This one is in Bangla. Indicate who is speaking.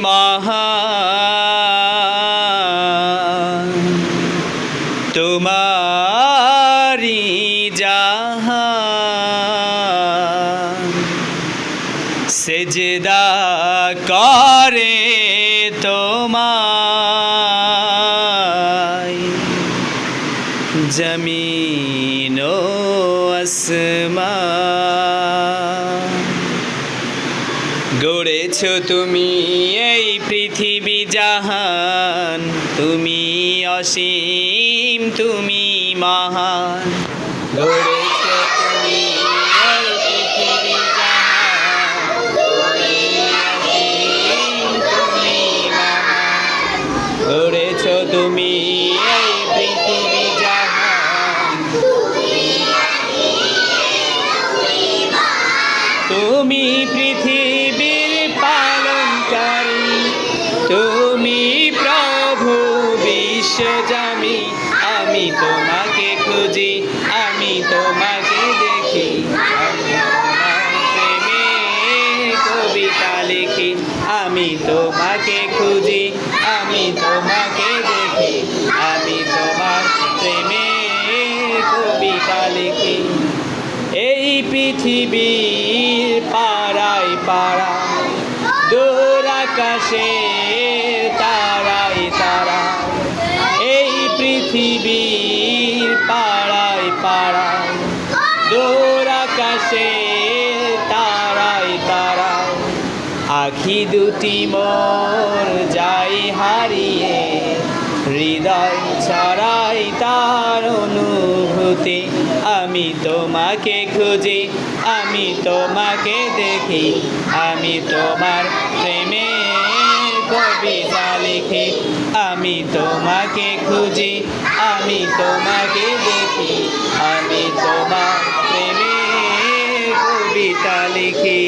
Speaker 1: মহান তোমারি জাহান সেজদা করে তোমায় জমিন ও আসমান। গড়েছ তুমি এই পৃথিবী জাহান, তুমি অসীম তুমি মহান। গড়েছ তুমি এই পৃথিবী জাহান, তুমি অসীম তুমি মহান। গড়েছ তুমি এই পৃথিবী জাহান, তুমি পৃথিবীর পালনকারী, তুমি প্রভু বিশ্বজামি। আমি তোমাকে খুঁজি, আমি তোমাকে দেখি, আমি তোমার প্রেমে কবিতা লিখি। আমি তোমাকে খুঁজি, আমি তোমাকে দেখি, আমি তোমার প্রেমে কবিতা লিখি। এই পৃথিবীর পাড়ায় পাড়ায়, দূর আকাশে তারায় তারায়, এই পৃথিবীর পাড়ায় পাড়ায়, দূর আকাশে তারায় তারায়। আখি দুটি মোর যাই হারিয়ে, হৃদয় ছাড়াই তার অনুভূতি। আমি তোমাকে খুঁজি, আমি তোমাকে দেখি, আমি তোমার প্রেমে কবিতা লিখি। আমি তোমাকে খুঁজি, আমি তোমাকে দেখি, আমি তোমার প্রেমে কবিতা লিখি।